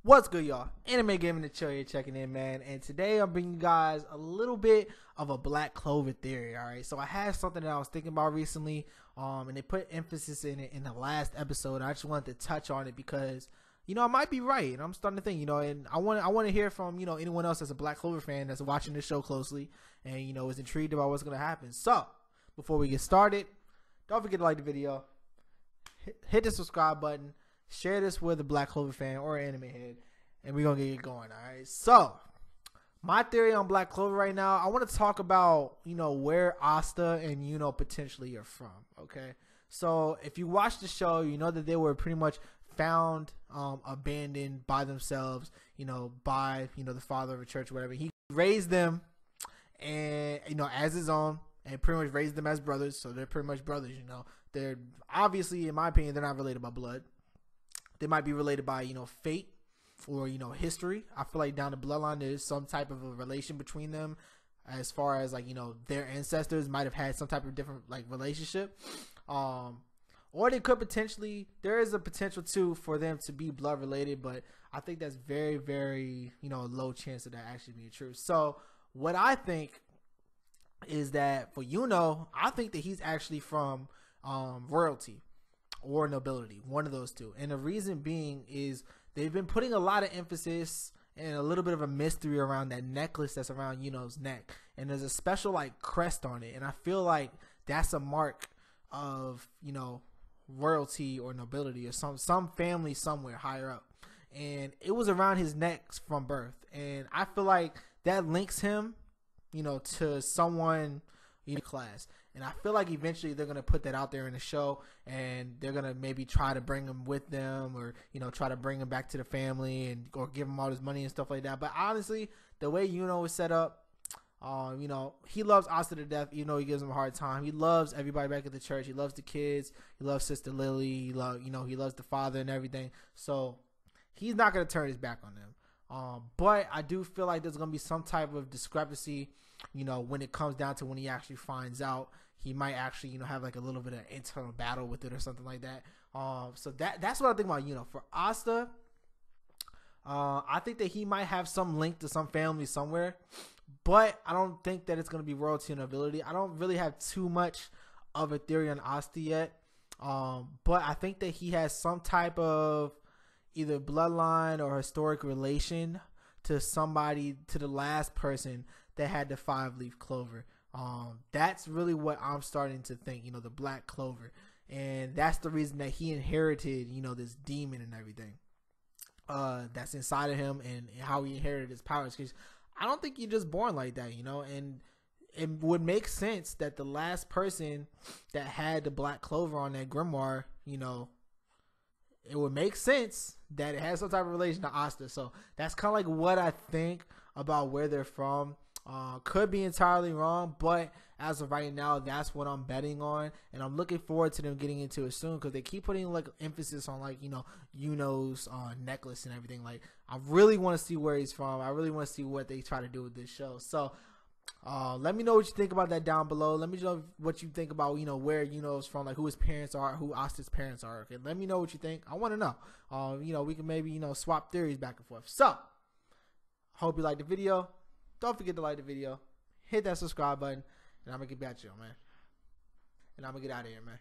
What's good, y'all? Anime Gaming the Chill here checking in, man. And today I'm bringing you guys a little bit of a Black Clover theory, alright? So I had something that I was thinking about recently, and they put emphasis in it in the last episode. I just wanted to touch on it because, I might be right. And I'm starting to think, and I want to hear from, anyone else that's a Black Clover fan that's watching this show closely and, is intrigued about what's going to happen. So, before we get started, don't forget to like the video, hit the subscribe button, share this with a Black Clover fan or an anime head, and we're going to get it going, all right? So, my theory on Black Clover right now, I want to talk about, where Asta and Yuno potentially are from, okay? So, if you watch the show, you know that they were pretty much found abandoned by themselves, by, the father of a church or whatever. He raised them, and, as his own, and pretty much raised them as brothers, so they're pretty much brothers, They're, obviously, in my opinion, they're not related by blood. They might be related by, fate or, history. I feel like down the bloodline, there's some type of a relation between them as far as, their ancestors might have had some type of different, relationship. Or they could potentially, there is a potential, too, for them to be blood related, but I think that's very, very, low chance of that actually being true. So, what I think is that for Yuno, I think that he's actually from royalty or nobility, one of those two. And the reason being is they've been putting a lot of emphasis and a little bit of a mystery around that necklace that's around Yuno's neck, and there's a special crest on it, and I feel like that's a mark of royalty or nobility or some family somewhere higher up, and it was around his neck from birth, and I feel like that links him to someone in class. And I feel like eventually they're going to put that out there in the show, and they're going to maybe try to bring him with them, or, try to bring him back to the family or give him all his money and stuff like that. But honestly, the way Yuno is set up, he loves Asta to death, even though he gives him a hard time. He loves everybody back at the church. He loves the kids. He loves Sister Lily. He loves the father and everything. So he's not going to turn his back on them. But I do feel like there's going to be some type of discrepancy, when it comes down to when he actually finds out. He might actually, have a little bit of internal battle with it or something like that. So that's what I think about, For Asta, I think that he might have some link to some family somewhere, but I don't think that it's going to be royalty and nobility. I don't really have too much of a theory on Asta yet, but I think that he has some type of either bloodline or historic relation to somebody, to the last person that had the 5-leaf clover. That's really what I'm starting to think, the Black Clover. And that's the reason that he inherited, this demon and everything that's inside of him, and how he inherited his powers. Because I don't think you're just born like that, and it would make sense that the last person that had the Black Clover on that grimoire, it would make sense that it has some type of relation to Asta. So that's kind of like what I think about where they're from. Could be entirely wrong, but as of right now, that's what I'm betting on, and I'm looking forward to them getting into it soon, because they keep putting emphasis on Yuno's necklace and everything. I really want to see where he's from. I really want to see what they try to do with this show. So let me know what you think about that down below. Let me know what you think about where Yuno's from, who his parents are, who Asta's parents are. Okay, let me know what you think. I want to know. We can maybe swap theories back and forth. So hope you liked the video. Don't forget to like the video, hit that subscribe button, and I'm going to get back to you, man. And I'm going to get out of here, man.